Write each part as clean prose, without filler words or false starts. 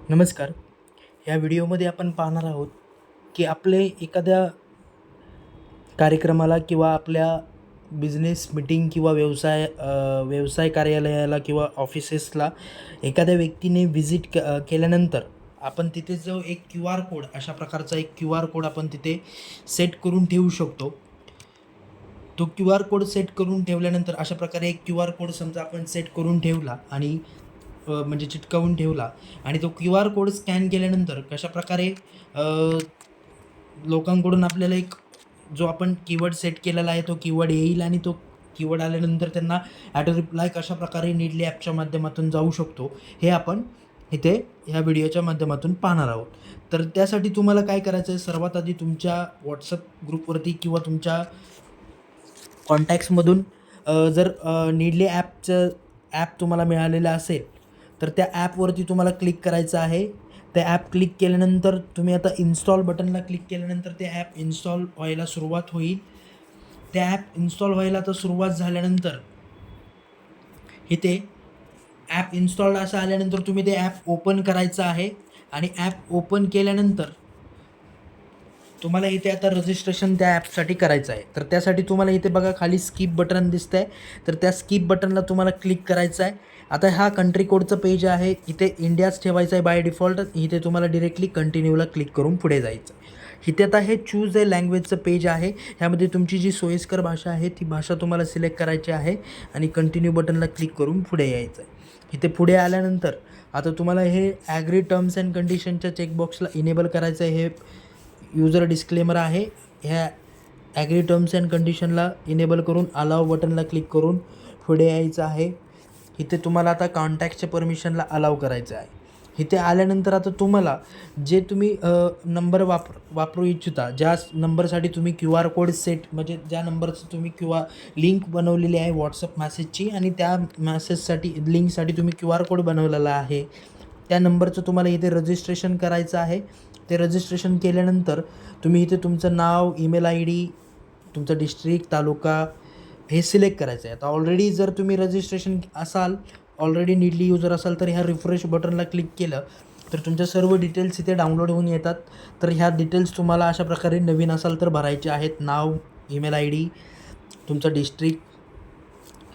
नमस्कार. या व्हिडिओमध्ये आपण पाहणार आहोत की आपले एखाद्या कार्यक्रमाला किंवा आपल्या बिझनेस मीटिंग किंवा व्यवसाय कार्यालयाला किंवा ऑफिसेसला एखाद्या व्यक्तीने केल्यानंतर आपण तिथे जो एक क्यू आर कोड अशा प्रकारचा एक क्यू आर कोड आपण तिथे सेट करून ठेवू शकतो. तो क्यू आर कोड सेट करून ठेवल्यानंतर अशा प्रकारे एक क्यू आर कोड समजा आपण सेट करून ठेवला आणि म्हणजे चिटकवून ठेवला आणि तो क्यू आर कोड स्कॅन केल्यानंतर कशाप्रकारे लोकांकडून आपल्याला एक जो आपण कीवर्ड सेट केलेला आहे तो कीवर्ड येईल आणि तो कीवर्ड आल्यानंतर त्यांना ॲट अ रिप्लाय कशाप्रकारे नीडली ॲपच्या माध्यमातून जाऊ शकतो हे आपण इथे ह्या व्हिडिओच्या माध्यमातून पाहणार आहोत. तर त्यासाठी तुम्हाला काय करायचं आहे, सर्वात आधी तुमच्या व्हॉट्सअप ग्रुपवरती किंवा तुमच्या कॉन्टॅक्ट्समधून जर नीडली ॲप तुम्हाला मिळालेलं असेल तर त्या ॲपवरती तुम्हाला क्लिक करायचं आहे. त्या ॲप क्लिक केल्यानंतर तुम्ही आता इन्स्टॉल बटनला क्लिक केल्यानंतर ते ॲप इन्स्टॉल व्हायला सुरुवात होईल. त्या ॲप इन्स्टॉल व्हायला तर सुरुवात झाल्यानंतर इथे ॲप इन्स्टॉल्ड असं आल्यानंतर तुम्ही ते ॲप ओपन करायचं आहे आणि ॲप ओपन केल्यानंतर तुम्हाला इथे आता रजिस्ट्रेशन त्या ॲपसाठी करायचं आहे. तर त्यासाठी तुम्हाला इथे बघा खाली स्किप बटन दिसतं आहे, तर त्या स्किप बटनला तुम्हाला क्लिक करायचं आहे. आता हा कंट्री कोडचं पेज आहे, इथे इंडियाच ठेवायचं आहे बाय डिफॉल्ट. इथे तुम्हाला डिरेक्टली कंटिन्यूला क्लिक करून पुढे जायचं आहे. इथे आता हे चूज ए लँग्वेजचं पेज आहे. ह्यामध्ये तुमची जी सोयीस्कर भाषा आहे ती भाषा तुम्हाला सिलेक्ट करायची आहे आणि कंटिन्यू बटनला क्लिक करून पुढे यायचं आहे. इथे पुढे आल्यानंतर आता तुम्हाला हे ॲग्री टर्म्स अँड कंडिशनच्या चेकबॉक्सला इनेबल करायचं आहे. हे युजर डिस्क्लेमर आहे. ह्या ॲग्री टर्म्स अँड कंडिशनला इनेबल करून अलाव बटनला क्लिक करून पुढे यायचं आहे. इथे तुम्हाला आता कॉन्टॅक्टच्या परमिशनला अलाव करायचं आहे. इथे आल्यानंतर आता तुम्हाला जे तुम्ही नंबर वापरू इच्छिता, ज्या नंबरसाठी तुम्ही क्यू आर कोड सेट म्हणजे ज्या नंबरचं तुम्ही लिंक बनवलेली आहे व्हॉट्सअप मेसेजची आणि त्या मेसेजसाठी लिंकसाठी तुम्ही क्यू आर कोड बनवलेला आहे, त्या नंबरचं तुम्हाला इथे रजिस्ट्रेशन करायचं आहे. ते रजिस्ट्रेशन केल्यानंतर तुम्ही इथे तुमचं नाव, ईमेल आय डी, तुमचं डिस्ट्रिक्ट, तालुका हे सिलेक्ट करायचं आहे. आता ऑलरेडी जर तुम्ही ऑलरेडी नीडली यूजर असाल तर ह्या रिफ्रेश बटनला क्लिक केलं तर तुमच्या सर्व डिटेल्स इथे डाउनलोड होऊन येतात. तर ह्या डिटेल्स तुम्हाला अशा प्रकारे नवीन असाल तर भरायचे आहेत. नाव, ईमेल आय डी, तुमचं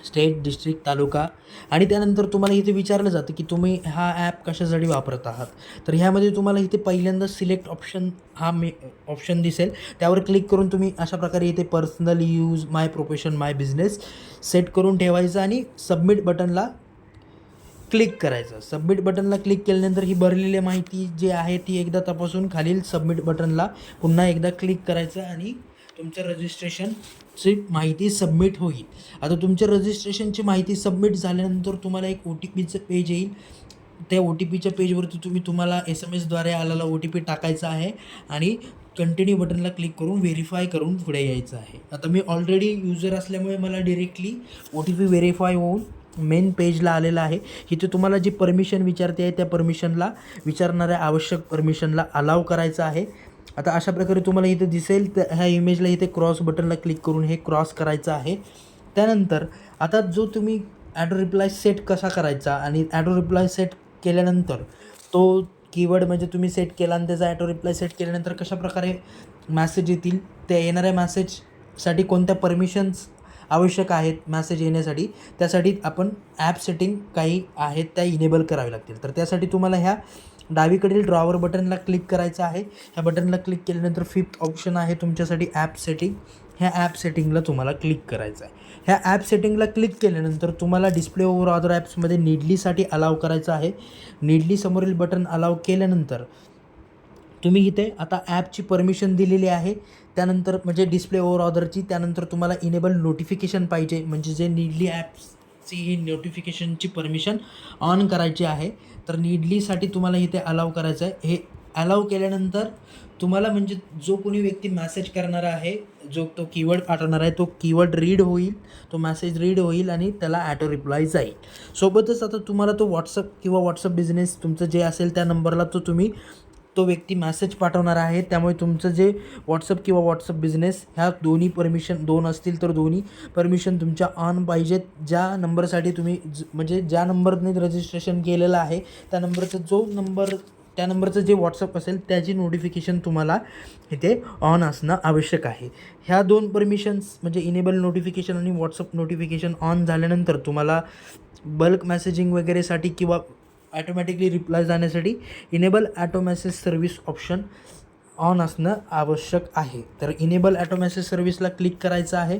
स्टेट, डिस्ट्रिक्ट, तालुका आणि त्यानंतर तुम्हाला इथे विचारलं जातं की तुम्ही हा ॲप कशासाठी वापरत आहात. तर ह्यामध्ये तुम्हाला इथे पहिल्यांदा सिलेक्ट ऑप्शन दिसेल, त्यावर क्लिक करून तुम्ही अशा प्रकारे इथे पर्सनल यूज, माय प्रोफेशन, माय बिझनेस सेट करून ठेवायचं आणि सबमिट बटनला क्लिक करायचं. सबमिट बटनला क्लिक केल्यानंतर ही भरलेली माहिती जी आहे ती एकदा तपासून खालील सबमिट बटनला पुन्हा एकदा क्लिक करायचं आणि तुमचं रजिस्ट्रेशनची माहिती सबमिट होईल. आता तुमच्या रजिस्ट्रेशनची माहिती सबमिट झाल्यानंतर तुम्हाला एक ओ टी पीचं पेज येईल. त्या ओ टी पीच्या पेजवरती तुम्हाला SMS द्वारे आलेला ओ टी पी टाकायचा आहे आणि कंटिन्यू बटनला क्लिक करून व्हेरीफाय करून पुढे यायचं आहे. आता मी ऑलरेडी युजर असल्यामुळे मला directly O T P verify होऊन मेन पेजला आलेला आहे. इथे तुम्हाला जी परमिशन विचारते आहे त्या परमिशनला विचारणाऱ्या आवश्यक परमिशनला अलाव करायचं आहे. आता अशा प्रकारे तुम्हाला इथे दिसेल, तर ह्या इमेजला इथे क्रॉस बटनला क्लिक करून हे क्रॉस करायचं आहे. त्यानंतर आता जो तुम्ही ॲडो रिप्लाय सेट कसा करायचा आणि ॲडो रिप्लाय सेट केल्यानंतर तो कीवर्ड म्हणजे तुम्ही सेट केला आणि त्याचा ॲटो रिप्लाय सेट केल्यानंतर कशाप्रकारे मॅसेज येतील, त्या येणाऱ्या मॅसेजसाठी कोणत्या परमिशन्स आवश्यक आहेत मॅसेज येण्यासाठी, त्यासाठी आपण ॲप सेटिंग काही आहेत त्या इनेबल करावे लागतील. तर त्यासाठी तुम्हाला ह्या डावीकडील ड्रॉवर बटनला क्लिक करायचं आहे. ह्या बटनला क्लिक केल्यानंतर 5th ऑप्शन आहे तुमच्यासाठी ॲप सेटिंग. ह्या ॲप सेटिंगला तुम्हाला क्लिक करायचं आहे. ह्या ॲप सेटिंगला क्लिक केल्यानंतर तुम्हाला डिस्प्ले ओव्हर अदर ॲप्समध्ये नीडलीसाठी अलाव करायचं आहे. नीडली समोरील बटन अलाव केल्यानंतर तुम्ही इथे आता ॲपची परमिशन दिलेली आहे. त्यानंतर म्हणजे डिस्प्ले ओव्हर ऑर्डरची, त्यानंतर तुम्हाला इनेबल नोटिफिकेशन पाहिजे, म्हणजे जे नीडली ॲप्सची ही नोटिफिकेशनची परमिशन ऑन करायची आहे. तर नीडलीसाठी तुम्हाला इथे अलाव करायचं आहे. हे अलाव केल्यानंतर तुम्हाला म्हणजे जो कोणी व्यक्ती मॅसेज करणारा आहे, जो तो कीवर्ड पाठवणार आहे, तो कीवर्ड रीड होईल, तो मॅसेज रीड होईल आणि त्याला ॲटो रिप्लाय जाईल. सोबतच आता तुम्हाला तो व्हॉट्सअप बिझनेस तुमचं जे असेल त्या नंबरला तो व्यक्ती मॅसेज पाठवणार आहे. त्यामुळे तुमचं जे व्हॉट्सअप बिझनेस ह्या दोन्ही परमिशन 2 असतील तर दोन्ही परमिशन तुमच्या ऑन पाहिजेत. ज्या नंबरसाठी तुम्ही म्हणजे ज्या नंबरने रजिस्ट्रेशन केलेलं आहे त्या नंबरचा जो नंबर त्या नंबरचं जे व्हॉट्सअप असेल त्याची नोटिफिकेशन तुम्हाला इथे ऑन असणं आवश्यक आहे. ह्या 2 परमिशन्स म्हणजे इनेबल नोटिफिकेशन आणि व्हॉट्सअप नोटिफिकेशन ऑन झाल्यानंतर तुम्हाला बल्क मेसेजिंग वगैरेसाठी किंवा ॲटोमॅटिकली रिप्लाय जाण्यासाठी enable auto message service option on असणं आवश्यक आहे. तर इनेबल ॲटो मेसेज सर्व्हिसला क्लिक करायचं आहे.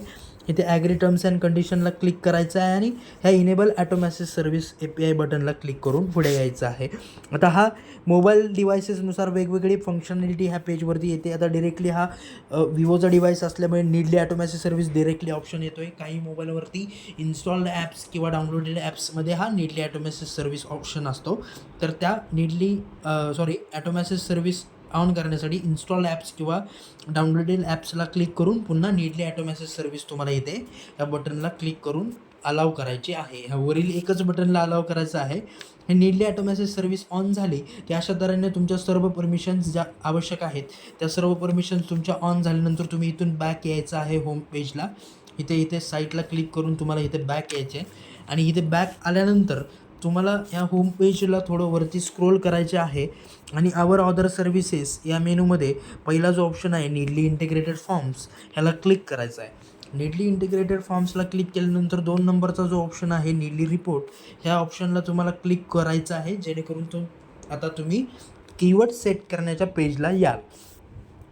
इथे ॲग्री टर्म्स अँड कंडिशनला क्लिक करायचं आहे आणि ह्या enable auto message service API बटनला क्लिक करून पुढे यायचं आहे. आता हा मोबाईल डिव्हायसेसनुसार वेगवेगळी फंक्शनॅलिटी ह्या पेजवरती येते. आता डिरेक्टली हा विवोचा डिव्हाइस असल्यामुळे needy auto message service directly option येतो आहे. काही मोबाईलवरती इन्स्टॉल्ड ॲप्स किंवा डाउनलोडेड ॲप्समध्ये हा needy auto message service option असतो. तर त्या ॲटो मेसेज सर्व्हिस ऑन करण्यासाठी इन्स्टॉल ॲप्स किंवा डाउनलोडेड ॲप्सला क्लिक करून पुन्हा नीडली ॲटो मेसेज सर्व्हिस तुम्हाला येते. या बटनला क्लिक करून अलाव करायची आहे. ह्यावरील एकच बटनला अलाव करायचं आहे. हे needy auto message service on झाली की अशा तऱ्हेने तुमच्या सर्व परमिशन्स ज्या आवश्यक आहेत त्या सर्व परमिशन्स तुमच्या ऑन झाल्यानंतर तुम्ही इथून बॅक यायचं आहे होम पेजला. इथे साईटला क्लिक करून तुम्हाला इथे बॅक यायचे आणि इथे बॅक आल्यानंतर तुम्हाला ह्या होम पेजला थोडं वरती स्क्रोल करायचे आहे आणि आवर अदर सर्व्हिसेस या मेनूमध्ये पहिला जो ऑप्शन आहे नीडली इंटिग्रेटेड फॉर्म्स ह्याला क्लिक करायचा आहे. नीडली इंटिग्रेटेड फॉर्म्सला क्लिक केल्यानंतर 2 नंबरचा जो ऑप्शन आहे नीडली रिपोर्ट ह्या ऑप्शनला तुम्हाला क्लिक करायचं आहे जेणेकरून आता तुम्ही कीवर्ड सेट करण्याच्या पेजला याल.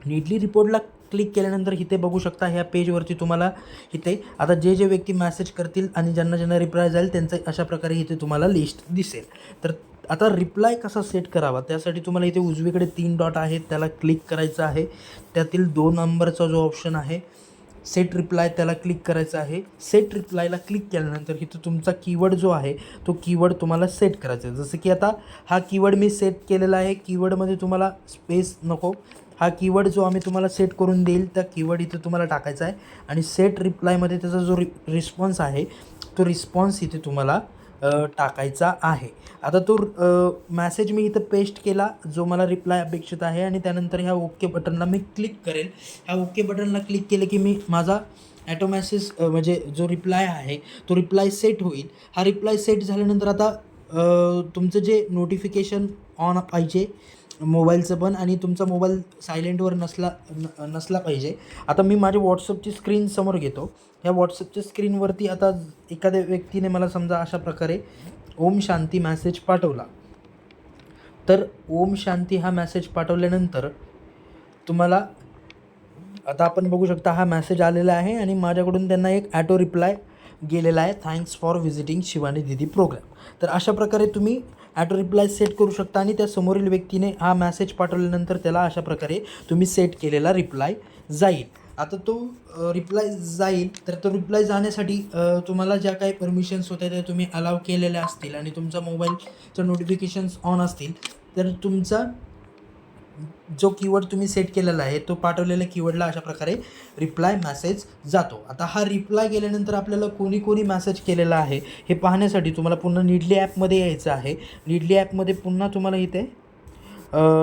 नीडली रिपोर्टला क्लिक केल्यानंतर इथे बघू शकता ह्या पेजवरती तुम्हाला इथे आता जे व्यक्ती मॅसेज करतील आणि ज्यांना रिप्लाय जाईल त्यांचं अशा प्रकारे इथे तुम्हाला लिस्ट दिसेल. तर आता रिप्लाय कसा सेट करावा त्यासाठी तुम्हाला इथे उजवीकडे 3 डॉट आहेत त्याला क्लिक करायचं आहे. त्यातील 2 नंबरचा जो ऑप्शन आहे सेट रिप्लाय त्याला क्लिक करायचं आहे. सेट रिप्लायला क्लिक केल्यानंतर इथं तुमचा कीवर्ड जो आहे तो कीवर्ड तुम्हाला सेट करायचा आहे. जसं की आता हा कीवर्ड मी सेट केलेला आहे. कीवर्डमध्ये तुम्हाला स्पेस नको. हा कीवर्ड जो आम्ही तुम्हाला सेट करून देईल त्या कीवर्ड इथे तुम्हाला टाकायचा आहे आणि सेट रिप्लायमध्ये त्याचा जो रिस्पॉन्स आहे तो रिस्पॉन्स इथे तुम्हाला टाकायचा आहे. आता तो मॅसेज मी इथं पेस्ट केला जो मला रिप्लाय अपेक्षित आहे आणि त्यानंतर ह्या ओके बटनला मी क्लिक करेल. ह्या ओके बटनला क्लिक केलं की मी माझा ॲटो मेसेज म्हणजे जो रिप्लाय आहे तो रिप्लाय सेट होईल. हा रिप्लाय सेट झाल्यानंतर आता तुमचं जे नोटिफिकेशन ऑन पाहिजे मोबाईलचं पण आणि तुमचा मोबाईल सायलेंटवर नसला पाहिजे. आता मी माझ्या व्हॉट्सअपची स्क्रीन समोर घेतो. ह्या व्हॉट्सअपच्या स्क्रीनवरती आता एखाद्या व्यक्तीने मला समजा अशा प्रकारे ओम शांती मॅसेज पाठवला. तर ओम शांती हा मॅसेज पाठवल्यानंतर तुम्हाला आता आपण बघू शकता हा मॅसेज आलेला आहे आणि माझ्याकडून त्यांना एक ॲटो रिप्लाय गेलेला आहे थँक्स फॉर व्हिजिटिंग शिवानी दीदी प्रोग्राम. तर अशा प्रकारे तुम्ही ॲटो रिप्लाय सेट करू शकता आणि त्या समोरील व्यक्तीने हा मॅसेज पाठवल्यानंतर त्याला अशा प्रकारे तुम्ही सेट केलेला रिप्लाय जाईल. आता तो रिप्लाय जाईल तर तो रिप्लाय जाण्यासाठी तुम्हाला ज्या काही परमिशन्स होत्या त्या तुम्ही अलाव केलेल्या असतील आणि तुमचा मोबाईलचं नोटिफिकेशन्स ऑन असतील तर तुमचा जो कीवर्ड तुम्ही सेट केलेला आहे तो पाठवलेल्या कीवर्डला अशा प्रकारे रिप्लाय मॅसेज जातो. आता हा रिप्लाय गेल्यानंतर आपल्याला कोणी मॅसेज केलेला आहे हे पाहण्यासाठी तुम्हाला पुन्हा नीडली ॲपमध्ये यायचं आहे. नीडली ॲपमध्ये पुन्हा तुम्हाला इथे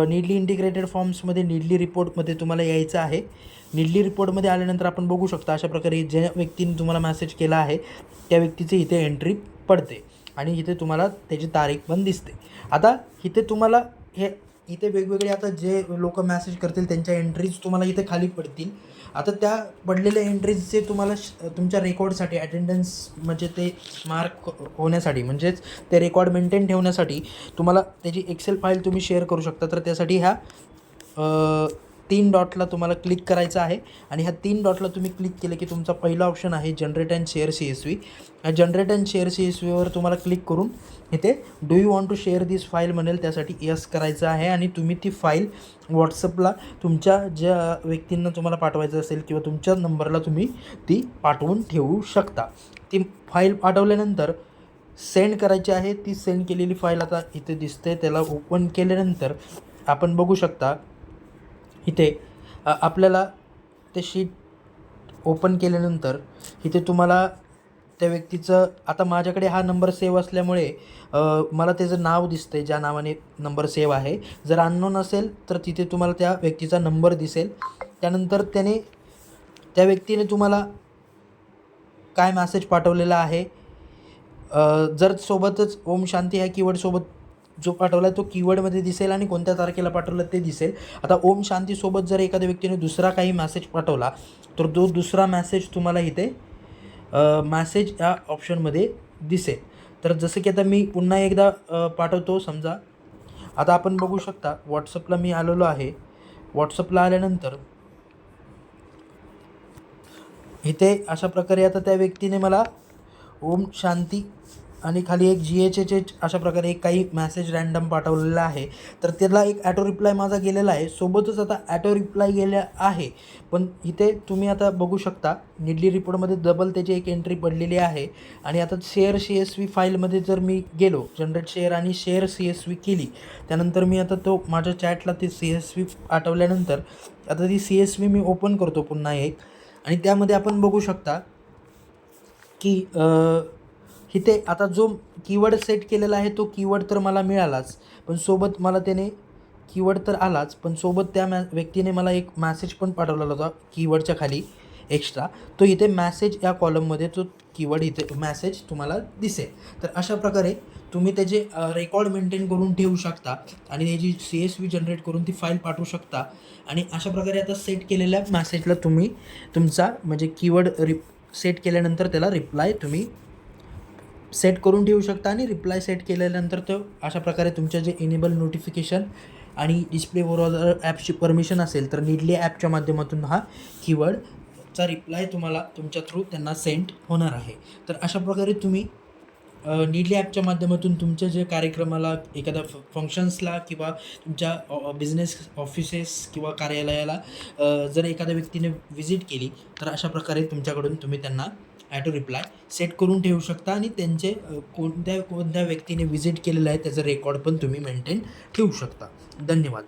नीडली इंटिग्रेटेड फॉर्म्समध्ये नीडली रिपोर्टमध्ये तुम्हाला यायचं आहे. नीडली रिपोर्टमध्ये आल्यानंतर आपण बघू शकता अशा प्रकारे ज्या व्यक्तीने तुम्हाला मॅसेज केला आहे त्या व्यक्तीचे इथे एंट्री पडते आणि इथे तुम्हाला त्याची तारीख पण दिसते. आता इथे तुम्हाला इथे वेगवेगळे आता जे लोक मॅसेज करतील त्यांच्या एंट्रीज तुम्हाला इथे खाली पडतील. आता त्या पडलेल्या एंट्रीजचे तुम्हाला तुमच्या रेकॉर्डसाठी अटेंडन्स म्हणजे ते मार्क होण्यासाठी म्हणजेच ते रेकॉर्ड मेंटेन ठेवण्यासाठी तुम्हाला त्याची एक्सेल फाईल तुम्ही शेअर करू शकता. तर त्यासाठी ह्या 3 डॉटला तुम्हाला क्लिक करायचं आहे आणि ह्या 3 डॉटला तुम्ही क्लिक केलं की तुमचा पहिला ऑप्शन आहे जनरेट अँड शेअर CSV. ह्या जनरेट अँड शेअर CSVवर तुम्हाला क्लिक करून इथे do you want to share this file म्हणेल त्यासाठी यस करायचं आहे आणि तुम्ही ती फाईल व्हॉट्सअपला तुमच्या ज्या व्यक्तींना तुम्हाला पाठवायचं असेल किंवा तुमच्या नंबरला तुम्ही ती पाठवून ठेवू शकता. ती फाईल पाठवल्यानंतर सेंड करायची आहे. ती सेंड केलेली फाईल आता इथे दिसते. त्याला ओपन केल्यानंतर आपण बघू शकता इथे आपल्याला ते शीट ओपन केल्यानंतर इथे तुम्हाला त्या व्यक्तीचं आता माझ्याकडे हा नंबर सेव्ह असल्यामुळे मला त्याचं नाव दिसतं आहे ज्या नावाने नंबर सेव्ह आहे. जर अननोन असेल तर तिथे तुम्हाला त्या व्यक्तीचा नंबर दिसेल. त्यानंतर त्या व्यक्तीने तुम्हाला काय मॅसेज पाठवलेला आहे जर सोबतच ओम शांती ह्या कीवर्डसोबत जो पाठवला तो कीवर्डमध्ये दिसेल आणि कोणत्या तारखेला पाठवलं ते दिसेल. आता ओम शांतीसोबत जर एखाद्या व्यक्तीने दुसरा काही मेसेज पाठवला तर तो दुसरा मेसेज तुम्हाला इथे मॅसेज या ऑप्शनमध्ये दिसेल. तर जसं की आता मी पुन्हा एकदा पाठवतो. समजा आता आपण बघू शकता व्हॉट्सअपला मी आलेलो आहे. व्हॉट्सअपला आल्यानंतर इथे अशा प्रकारे आता त्या व्यक्तीने मला ओम शांती आणि खाली एक GHH अशा प्रकारे एक काही मॅसेज रँडम पाठवलेला आहे. तर त्याला एक ॲटो रिप्लाय माझा गेलेला आहे. सोबतच आता ॲटो रिप्लाय गेला आहे. पण इथे तुम्ही आता बघू शकता निडली रिपोर्टमध्ये डबल त्याची एक एंट्री पडलेली आहे. आणि आता शेअर CSV फाईलमध्ये जर मी गेलो, जनरेट शेअर आणि शेअर CSV केली, त्यानंतर मी आता तो माझ्या चॅटला ते CSV पाठवल्यानंतर आता ती CSV मी ओपन करतो पुन्हा एक. आणि त्यामध्ये आपण बघू शकता की इथे आता जो कीवर्ड सेट केलेला आहे तो कीवर्ड तर मला मिळालाच, पण सोबत मला त्याने कीवर्ड तर आलाच, पण सोबत त्या व्यक्तीने मला एक मॅसेज पण पाठवलेला होता कीवर्डच्या खाली एक्स्ट्रा. तो इथे मॅसेज या कॉलममध्ये तो कीवर्ड इथे मॅसेज तुम्हाला दिसेल. तर अशा प्रकारे तुम्ही त्याचे रेकॉर्ड मेंटेन करून ठेवू शकता आणि त्याची CSV जनरेट करून ती फाईल पाठवू शकता. आणि अशा प्रकारे आता सेट केलेल्या मॅसेजला तुम्ही तुमचा म्हणजे कीवर्ड सेट केल्यानंतर त्याला रिप्लाय तुम्ही सेट करून ठेवू शकता. आणि रिप्लाय सेट केल्यानंतर तो अशा प्रकारे तुमच्या जे इनेबल नोटिफिकेशन आणि डिस्प्ले ओव्हरऑल ॲपची परमिशन असेल तर निडली ॲपच्या माध्यमातून हा कीवर्डचा रिप्लाय तुम्हाला तुमच्या थ्रू त्यांना सेंड होणार आहे. तर अशा प्रकारे तुम्ही निडली ॲपच्या माध्यमातून तुमच्या जे कार्यक्रमाला एखाद्या फंक्शन्सला किंवा तुमच्या बिझनेस ऑफिसेस किंवा कार्यालयाला जर एखाद्या व्यक्तीने व्हिजिट केली तर अशा प्रकारे तुमच्याकडून तुम्ही त्यांना ॲटो रिप्लाय सेट करून ठेवू शकता. आणि त्यांचे कोणत्या व्यक्तीने व्हिजिट केलेलं आहे त्याचं रेकॉर्ड पण तुम्ही मेंटेन ठेवू शकता. धन्यवाद.